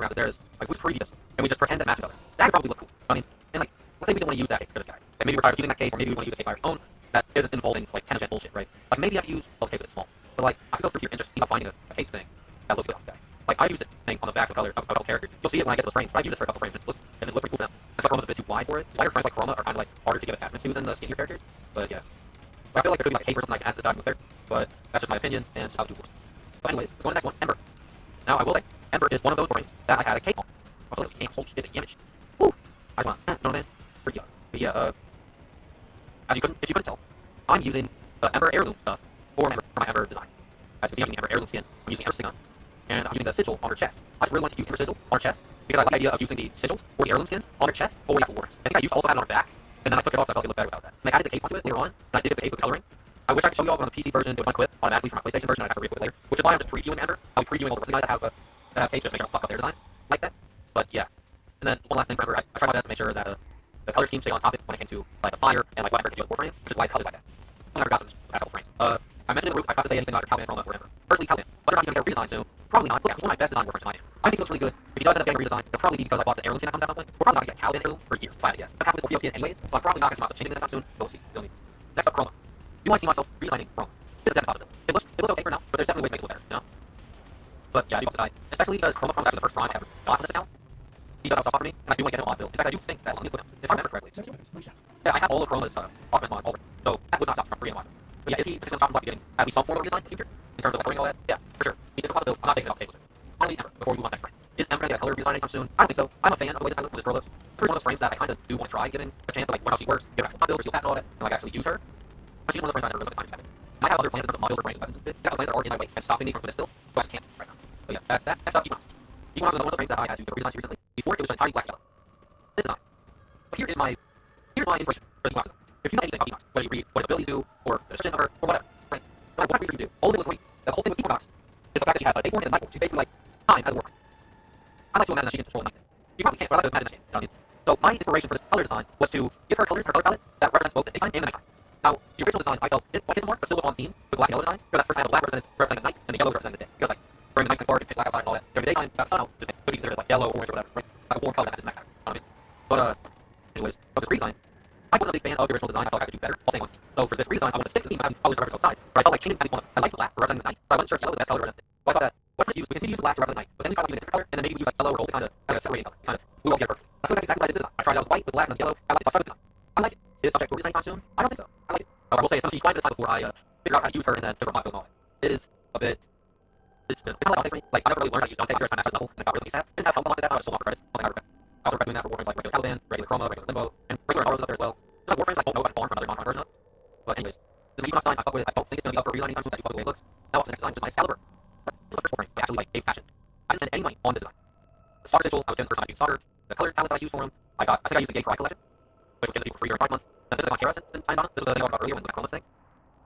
Around it there is like we just preview this, and we just pretend that matches other. That would probably look cool. I mean, and like let's say we didn't want to use that cape for this guy. Like maybe we're tired of using that cape, or maybe we want to use a cape I already own that isn't involving like 10 bullshit, right? Like maybe I could use those capes that it's small, but like I could go through here and just see about finding a cape thing that looks good on this guy. Like I use this thing on the backs of color of characters. You'll see it when I get to those frames, but I use this for a couple frames and it looks pretty cool for them. I feel like Chroma's a bit too wide for it. Wider frames like Chroma are kind of like harder to give attachments to than the skinnier characters. But yeah, but I feel like there could be like a cape or something I can add to this diamond with there. But that's just my opinion and just how the duel works. But anyways, let's go on to the next one, Ember. Now I will say, Ember is one of those frames that I had a cape on. I feel like we can't hold shit damage. Woo! I just wanna, know what I mean? Pretty good. But yeah, if you couldn't tell, I'm using Ember heirloom stuff for my Ember design. As you can see, I'm using the Ember heirloom skin. I'm using Ember skin on. And I'm using the sigil on her chest. I just really want to use Ember sigil on her chest because I like the idea of using the sigils or the heirloom skins on her chest or the actual warrants. I think I used to also have it on her back, and then I took it off so I felt it looked better without that. And I added the cape onto it later on, and I did get the cape with coloring. I wish I could show you all on the PC version. It would unequip automatically from my PlayStation version. I'd have to re-equip it later, which is why I'm just previewing Ember. I'll be previewing all the rest of the guys that have capes just to make sure I fuck up their designs like that. But yeah. And then one last thing for Ember, I tried my best to make sure that the color scheme stayed on topic when it came to like the fire and like what Ember can do with Warframe, which is why it's colored like that. I forgot some past couple frames. I mentioned in the group I forgot to say anything about Caliban, Chroma, or Ember. Personally, Caliban, whether or not he's gonna get a redesign soon, probably not. Look, it's one of my best design Warframes in my opinion. I think it looks really good. If he does end up getting a redesign, it'll probably be because I bought the heirloom skin that comes out sometime. We're probably not gonna get a Caliban heirloom for years, flat yes. I'm having this Orfeo skin anyways, so I'm probably not gonna see myself changing this anytime soon. We'll see. Feel me? Next up, Chroma. You might see myself redesigning Chroma. It's a definite possibility. It looks okay for now, but there's definitely ways to make it look better, you know? But yeah, I do want to die. Especially because Chroma's actually the first prime I ever got on this account. He does have stuff for me, and I do want to get him on build. In fact, I do think that will equip him, if I remember correctly. Yeah, I have all of Chroma's augment mods already, so that would not stop me from freeing him on. But yeah, is he potentially stopping getting at least some form of redesign in the future? In terms of like coloring all that? Yeah, for sure. It's a possibility. I'm not taking it off the table. Finally, Ember, before we move on to the next frame. Is Ember gonna get a color redesign anytime soon? I don't think so. I'm a fan of the way this girl looks. Ember's one of those frames that I kind of do want to try giving a chance to like learn how she works, get an actual build, reveal pattern and all that, and like actually use her. But she's one of those frames I never really got the time to have. I have other plans in terms of mod build for frames and weapons and shit. I got plans that are already in my way and stopping me from doing this build, so I just can't right now. But yeah, that's up Equinox. Equinox was one of the frames that I had to get a redesign to recently. Before it was entirely black and yellow. This design. But here's my inspiration for the Equinox design. If you know anything about Equinox, whether you read what abilities do, or the description of her, or whatever, right? No matter what research you do, all of it looks great. The whole thing with Equinox is the fact that she has a day form and a night form. She's basically like time as a Warframe. I like to imagine that she can control the night. You probably can't, but I like to imagine that she can. You know what I mean? So my inspiration for this color design was to give her colors in her color palette that represents both the daytime and the nighttime. Now, the original design I felt didn't quite hit the mark, but still was on theme with the black and yellow design. Because at first I had the black representing the night, and the yellow representing the day. Because like during the night it's dark and pitch black outside and all that. During the daytime, that sun out just could be considered like yellow, orange, or whatever, right? Like a warm color that matches in that pattern. You know what I mean? But anyways, for this redesign, I wasn't a big fan of the original design. I felt like I could do better, all staying on theme. So for this redesign, I want to stick to the theme of having colors that represent both sides. But I felt like changing at least one of them. I liked the black representing the night, but I wasn't sure if yellow was the best color to represent it. So I thought that what's use? We continue to use the black to represent the night, but then we try using a different color, and then maybe we use like yellow or gold to kind of like a separating color, kind of glue all together perfectly. I feel like that's exactly what I did this time. I tried out the white with black and the yellow. I like it. So I started with design. I like it. Is it subject to a redesign anytime soon? I don't think so. I like it. I will say it's going to take quite a bit of time before I figure out how to use her and then figure out my build and all that. It is a bit. It's kind of like Dante for me. Like I never really learned how to use Dante until I mastered level, and I got really sad. Didn't have help unlocked at that time. I was so long for credits. Something I regret. I also recommend that for Warframes like regular Caliban, regular Chroma, regular Limbo, and regular Autos up there as well. There's like Warframes I don't know if I can farm from another non-prime version of. But anyways, this is an Equinox design I fuck with. I don't think it's going to be up for redesign anytime soon. I do fuck with the way it looks. Now up to the next design, which is my Excalibur. But this is the first Warframe I actually like gave fashion. I didn't spend any money on this design. The Star Sigil, I was doing the first time I used Solder. The color palette that I used for him, I think I used the Gay Cry collection, which was given to people for free during Pride Month. Then this is my Kara and signed on it. This was the thing I talked about earlier when the Chroma's thing.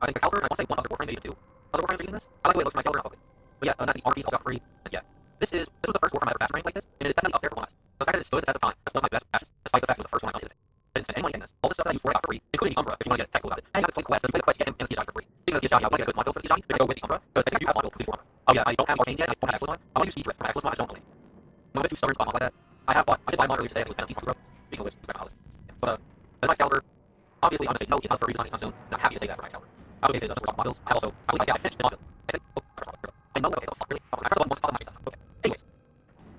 I think Excalibur, and I want to say one other Warframe, maybe even two other Warframes are using this. I like the way it looks for my Excalibur, and I fuck with it. But yeah, that's the armor piece I got for free. And yeah, this was the first Warframe I ever fashion ranked like this, and it is definitely up there for one of us. The fact that it stood the test of time as one of my best fashions, despite the fact it was the first one I used. I didn't spend any money getting this. All this stuff that I used for it I got for free, including the Umbra, if you want to get technical about it. And you have to play Quest, but if you play the Quest, you get him and the Siege for free. Speaking of the Siege, I want to get a good mod build for the Siege, then I go with the Umbra, because I think I do have mod build complete for Umbra. Oh yeah, I don't have Arcanes yet, and I don't have Excellent mod. I want to use Siege Rift for my Excellent mod, I just don't really. I'm a bit too stubborn to buy mods like that. I did buy a mod earlier today, I think it was Penalty from Umbra. Speaking of which, yeah, but that's my Excalibur. Obviously, I'm going to say no, he's not for redesign anytime soon, and I'm happy to say that for my Excalibur. I also gave his mod builds. I believe I finished the mod build. I know, okay, the fuck, really? I pressed the button once, my screen. Okay. Anyways.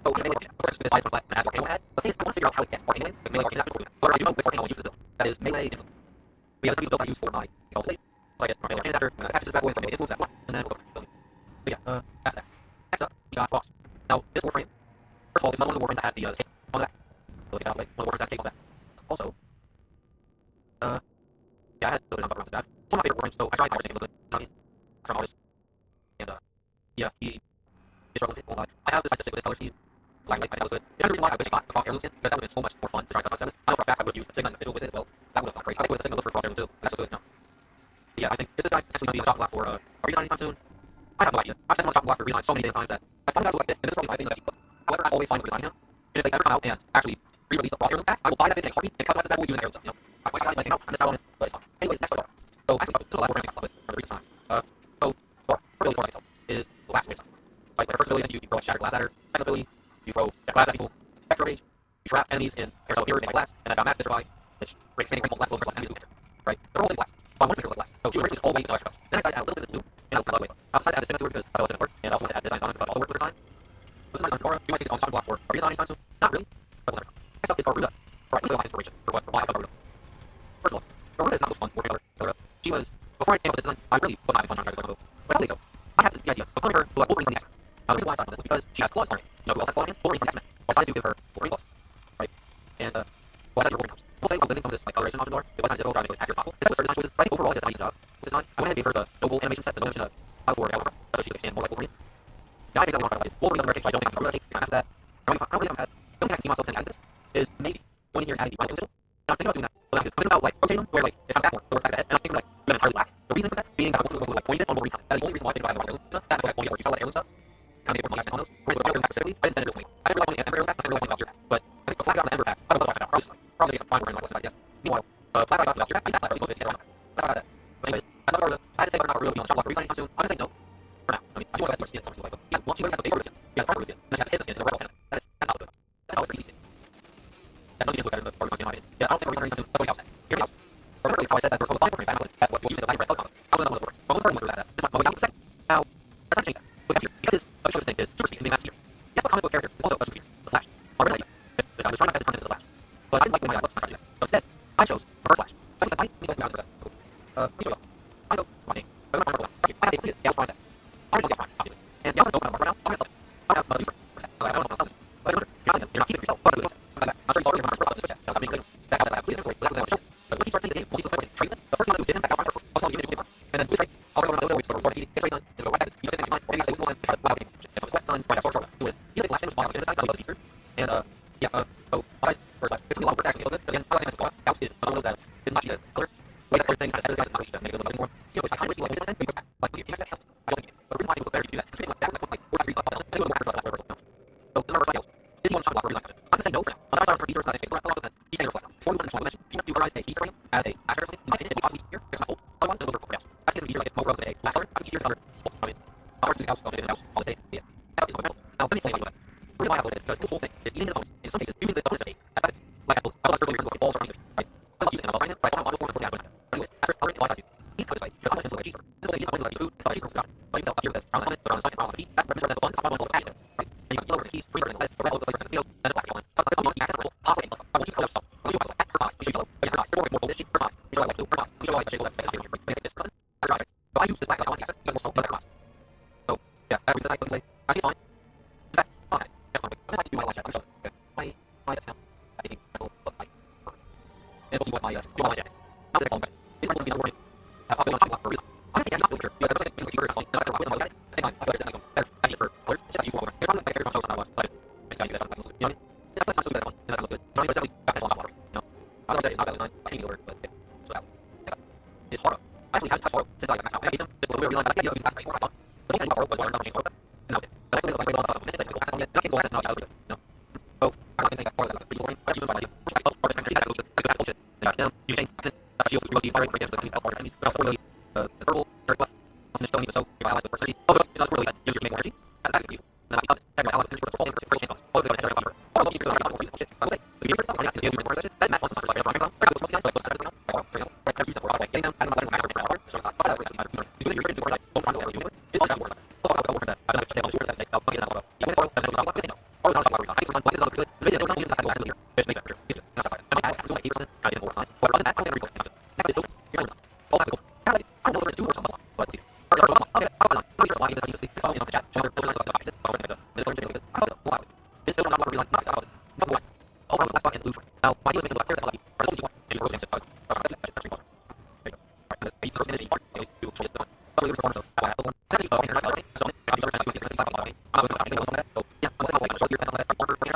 So, Arcane Melee, of course, this is black, and I have Arcane Melee. The thing is, I want to figure out how to get Arcane Melee, like Melee Arcane before doing that. However, I do know which Arcane I want to use for this build. That is Melee Influence. But yeah, this is the build I use for my Exalted Blade. So I get Melee Arcane Adapter, and I attach this bad boy for Melee Influence, that's fine. And then we'll go for building. But yeah, that's that. Next up, we got Frost. Now, this Warframe, first of all, it's another one of the Warframes that had the cape on the back. So let's get out of the way. One of the Warframes that had the cape on the back. Also, yeah, I had a little bit of around the back. It's one of my favorite Warframes, so I tried Mars to make it look good. You know what I mean? I tried Mars. And yeah, he is struggling with it, won't lie. I have decided to stick with this color scheme. Black and white, I think that was good. The only reason why I wish I got the Frost heirloom skin, because that would have been so much more fun to try to customize it. I know for a fact I would have used the Sigma and the sigil with it as well. That would have gone great. I think with the Sigma look for Frost heirloom too. That's so good. No. Yeah, I think is this guy actually going to be on the chopping block for a redesign anytime soon? I have no idea. I've sent him on the chopping block for redesign so many damn times that I find guys like this, and this is probably my thing that I've seen. However, I'm always fine with redesigning him. And if they ever come out and actually re-release the Frost heirloom pack, I will buy that thing in a heartbeat and customize it that way doing that heirloom stuff. You know, I wish I got anything out. I'm just out on it, but it's fine. Anyways, next story. So actually, this is a lot more Warframe I got with for the recent time. So Thor really Thor I can tell is the last way stuff. Like the first ability that you throw a shattered glass at her. Second ability, you throw that glass at people. Extra rage, you trap enemies in carousel mirrors made by glass, and then mass destroy, which breaks many rainbow glass will enemies who enter. Right? They're all made of glass. So I wanted to make it glass. So two originally all white and extra cups. Then I decided to add a little bit of blue and a little bit of I decided to add the signature because I thought it was going to work, and I also wanted to add design on it because I thought it also worked for the design. This is my design for Dora. You might think it's on the chopping block for a redesign anytime soon. Not really, but whatever. Next up is Garuda. Alright, let's go inspiration for why I love Garuda. First of all, Garuda is not the most fun war killer. She was, before I came up with this design, I really was not having fun trying to go. But how did it go? I had the idea of putting her to Wolverine from the X-Men. The reason why I decided on this was because she has claws on her. You know who else has claws on her? Wolverine from the X-Men. So I decided to give her Wolverine claws. Right? And, well, I decided to Wolverine house. We'll say I was limiting some of this like coloration options are. It was kind of difficult trying to make it as accurate as possible. It's certain design choices, but I think overall it does a decent job. With this design, I went ahead and gave her the noble animation set, the noble animation of for Galactus, so she could stand more like Wolverine. Yeah, I think that's what I want to Wolverine doesn't wear cape, so I don't think I'm going to really after that. I don't really have had. The only thing I can see myself saying adding this is maybe going in here and adding the Bionicle Whistle. And I'm thinking about doing that. But I'm thinking about like rotating them where like if I'm back more, they'll work back ahead. And I'm thinking like going entirely black. The reason for that being that I want to like pointy this on Wolverine time. That is the only reason why I think about adding the Bionicle. That like pointy or you saw that heirloom stuff. Kind of made it worth my last on those. For the Bionicle pack specifically, I didn't send it to me. I didn't really like the Ember pack, I didn't really like the Valkyrie pack. But I think the flag got the Ember pack. I don't know what I got. Probably get some fine Wolverine like I guess. Meanwhile, flag I got the Valkyrie pack. I got that really motivated to get around. That's how I got that. But anyways, as I had to say whether or not Garuda will be on the chopping block for redesign anytime soon. I'm gonna say no. For now. I mean, I do want to see her skin, something like that. Yeah, well, she already has the base Garuda skin. She has the front Garuda skin. And then she has the his skin and the red antenna. That's not good. That's not pretty easy. Yeah, none of these look better than the Garuda skin, in my opinion. Yeah, I don't think Garuda anytime soon. That's what he else said. Hear me out. Remember how I said that there was a Warframe back that what you use in the Valkyrie red color comic. I was not one of the words. Well, the third one through that. This is what we got the second. Now, let's not change that. Look at here. Because the show this thing is super speed and being mass speeder. Yes, what comic book character is also a super speeder. The Flash. Well, really, if I was trying my best to turn into the Flash. But I didn't like the way I looked when I tried to do that. So instead, I chose Reverse Flash. So I said, let me go out of the cool. Let me show you. I go, my name. I go, my okay, I have a completed Gauss Prime set. I already know Gauss Prime, obviously. And Gauss is no fun right now. I'm gonna sell it. I have the for set. So I don't know if I'm selling it. But remember, you're selling it. You're not keeping it yourself. But I'm sure you've already remembered the switch. That I'm making later. That Gauss I have completed inventory without the show. But once you start playing the game, once you start trading it, the first thing I'm gonna do is give him that Gauss Prime for. I'll sell him a and then do the trade. I'll go to my dojo, which is resort easy, get trade done, and go right back to the 6 line, or maybe I stay with one and try to wild game. And so it's quest done, right now, short. Do it. You know, the last thing was spawn on the side, I love the feature. And yeah, so guys, first it's gonna be a lot of work to actually feel good. Again, I like the Gauss is another that is not easy to color. The way that color thing kind of says is not easy to make it look more. You know, which I kind of wish you like 100%, but you push back. Like, can you actually help? I don't think it. But the reason why it would look better if you do that is because like that would like 4 degrees up, and then it would work for whatever. So this is our first idea. Is he on the shot block for redesign? I'm gonna say no for now. I'm gonna start research that space along with that. He's saying reflect. Before we went into my mention, if you have to utilize a speed for him as a asher or something, in my opinion, it would possibly be here because it's not full. Otherwise, it'll work for else. I think it's easier like if Mo runs a black color, I think easier to color both. I mean, I'll work through the house, I'll do the house all day. Yeah. That is my mental. Now let me explain why you do that. The reason why I have is because this whole thing is eating the opponents. In some cases, using the opponent's state as weapons. Like I was earlier reasons why balls are uneven, right? I love using them, I love running it, but I don't want to form before I have it. Anyways, after coloring it, why I do. He's coming this way, because I'm not into like a cheeseburger. This whole thing is I'm going to like food, and thought a cheeseburger was forgotten. But you can tell up here that around the helmet, around the stomach, around the feet, that represents the buns, top one, the back, right? And you got yellow over the cheese, green over the lettuce, the red over the flavors and the potatoes, and the black on. But if I'm the accent level, possibly I want you to color some. I want you to color that, her eyes, you show yellow, again, her eyes, they're more bold, she, her eyes, you show like blue, her eyes, you show like a shade of like here, right? This color, I try it. So I use this black color on the accent, because more so, but her eyes. So, yeah, I read the night, way, I feel fine. In fact, okay, that's fine. I'm gonna do my light chat, I'm showing you. Okay, my that's now. I think I will look like her. And we'll see what my light chat is. Now the next question. Is my going to be another warning? I'll be on the chopping block for a reason. I'm gonna say I'm not sure, because the first thing is funny, and that's kind of why at the same time, I feel like there's some better ideas for colors. It's just that I use one over. If I'm like a character on shows, I'm not but it's gotta use that, you know what I mean? That's not so good that one, and that looks good. You know what I mean? But it's definitely got that long water, you know? I was gonna say it's not that design, I can't use the word, but yeah. So that is Horror. I actually haven't touched Horror since I got maxed out. I hate them, just a little bit of realizing, like, I can't use that for I thought. The most I knew about Horror was when I learned how to change Horror, and now I did. But I actually like way on this is like go access on yet, and I can't go access now, yeah, I was good, you know? So, I'm not gonna say that Horror is like pretty boring, but I use it by idea. Which I love, or just kind of that's good, that's bullshit. And you change happiness, shields, rotate, fire rate, break damage, enemies, fire enemies, but also really, the verbal, very buff. Once it's so, if I allies with first energy, oh, it does really bad. Use your make more energy. That's actually useful. And then I see that my allies with energy for full damage, critical chance. All of the energy on her. All of these people are not shit. I will say, if you start talking, you more shit. That match once like I'm like I got some like those guys now. Like use them for like getting them. I don't know matter for so it's not that really you do your like don't run over you it's all that work. Also I work that I don't understand super that like I'll get that auto. Yeah, I don't know what to know. Or not talk about I think like is good. The video don't use that to here. Just make that for sure. Not that. I might have to do like 8% I didn't work on. But other than that, I'm going to record it. Next is open. You're going to all that cool. I don't know if there's 2 or something, but okay, I'll not. Let me just why this is all in the chat. So there's like the opposite. I'll the this still not a lot of real life about it. No one. All around the black spot and blue frame. Now, why do you make it look clear that lucky? Or the only one. Maybe rose names. There you go. Right, and the first image part. Anyways, you will show this done. So it was one, so that's why I have the one. And then you go and you're not okay. So I use everything like I'm just going to like I'm not going to do that. So yeah, I'm just going to like show here and on that. I'm